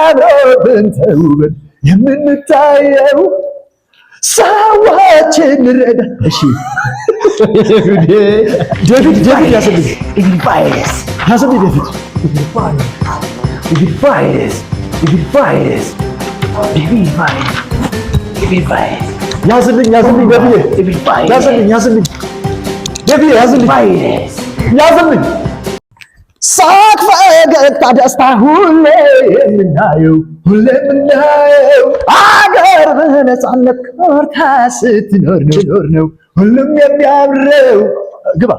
አምሮብን ተውበን የምንታየው ሰዎችን ረዳ። እሺ ዴቪድ ያስልኝ ቫይረስ ያስልኝ ዴቪድ ቫይረስ ያዝልኝ ሳቅ ፈገግታ ደስታ ሁሌ የምናየው አገር በነፃነት ኮርታ ስትኖር ነው ሁሉም የሚያምረው። ግባ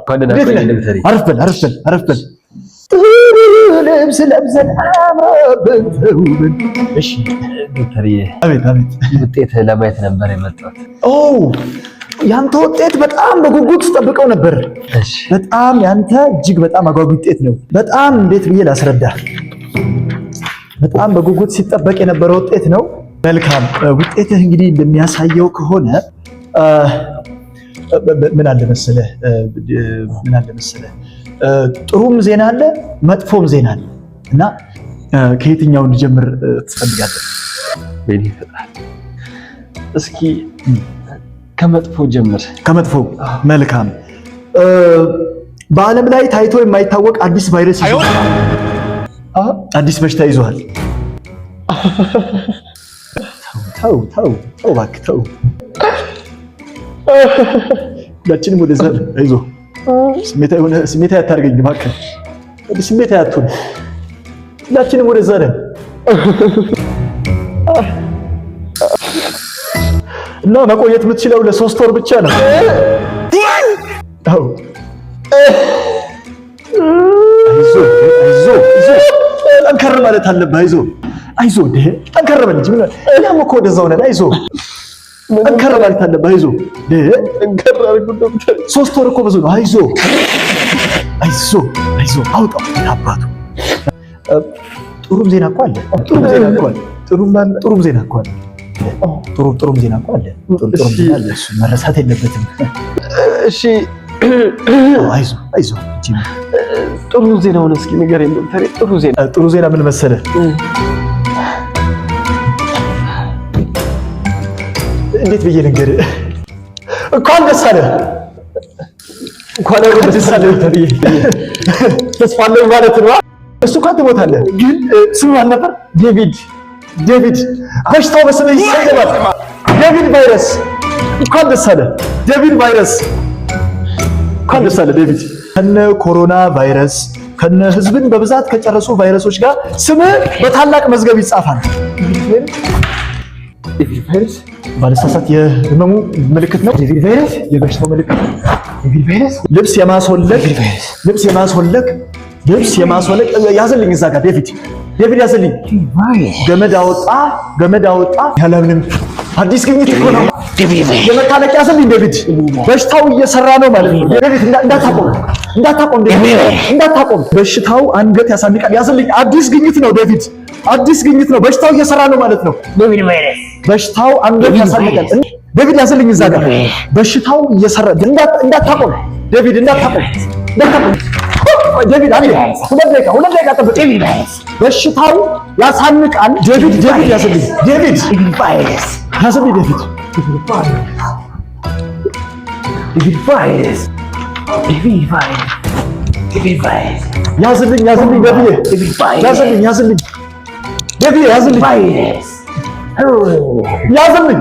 አረፍ በል ጥሩ ልብስ ለብሰን አምሮብን ተውበን። እሺ ዶክተርዬ፣ አቤት ውጤት ለማየት ነበር የመጣሁት። ያንተ ውጤት በጣም በጉጉት ጠብቀው ነበር። እሺ በጣም ያንተ እጅግ በጣም አጓጊ ውጤት ነው። በጣም እንዴት ብዬ ላስረዳ? በጣም በጉጉት ሲጠበቅ የነበረ ውጤት ነው። መልካም ውጤትህ እንግዲህ እንደሚያሳየው ከሆነ ምን አለ መሰለህ ጥሩም ዜና አለ፣ መጥፎም ዜና አለ እና ከየትኛው እንጀምር ትፈልጋለህ? ቤኒ ይፈጥራል። እስኪ ከመጥፎ ጀምር። ከመጥፎ መልካም። በዓለም ላይ ታይቶ የማይታወቅ አዲስ ቫይረስ ይዟል። አዲስ በሽታ ይዟል። ተው እባክህ ተው። ሁላችንም ወደዛ አይዞህ። ስሜታዊ አታርገኝ እባክህ። ስሜታዊ አትሁን። ሁላችንም ወደዛ ነን እና መቆየት የምትችለው ለ3 ወር ብቻ ነው። አይዞህ ጠንከር ማለት አለብህ። አይዞህ ጠንከር በል እንጂ እኛም እኮ ወደዛው ነን። አይዞህ ጠንከር ማለት አለብህ። አይዞህ 3 ወር እኮ ብዙ ነው። አይዞህ አውጣው አባቱ። ጥሩም ዜና እኮ አለ። ጥሩም ዜና እኮ አለ። ጥሩም ዜና እኮ አለ። እሱ መረሳት የለበትም። እሺ አይዞህ ጥሩ ዜናውን እስኪ ንገረኝ ዶክተር። ጥሩ ዜና ምን መሰለህ? እንዴት ብዬ ልንገርህ? እንኳን ደስ አለህ። ተስፋ አለኝ ማለት ነው። እሱ እንኳን ትሞታለህ፣ ግን ስሙ ማን ነበር? ዴቪድ በሽታው በስምህ ይሰየማል። ዴቪድ ቫይረስ። እንኳን ደስ አለህ ዴቪድ ቫይረስ። እንኳን ደስ አለህ ዴቪድ። ከነ ኮሮና ቫይረስ ከነ ህዝብን በብዛት ከጨረሱ ቫይረሶች ጋር ስምህ በታላቅ መዝገብ ይጻፋል። ዴቪድ ቫይረስ ባለሳሳት የህመሙ ምልክት ነው። ዴቪድ ቫይረስ የበሽታው ምልክት ነው። ዴቪድ ቫይረስ ልብስ የማስወለቅ ያዘልኝ እዛ ጋር ዴቪድ ያዘልኝ። ገመድ አወጣ ያለምንም አዲስ ግኝት እኮ ነው። የመታለቂያ ያዘልኝ ዴቪድ። በሽታው እየሰራ ነው ማለት ነው። ዴቪድ እንዳታቆም። በሽታው አንገት ያሳንቃል። ያዘልኝ አዲስ ግኝት ነው ዴቪድ። አዲስ ግኝት ነው። በሽታው እየሰራ ነው ማለት ነው። በሽታው አንገት ያሳንቃል። ዴቪድ ያዘልኝ እዛ ጋር በሽታው እየሰራ እንዳታቆም ዴቪድ እንዳታቆም። ዴቪድ አንዴ ሁለት ደቂቃ ጠብቅ። በሽታው ያሳንቃል። ዴቪድ ያዘልኝ። ዴቪድ ቫይረስ ያዘልኝ። ዴቪድ ቫይረስ ያዘልኝ። ዴቪድ ያዘልኝ።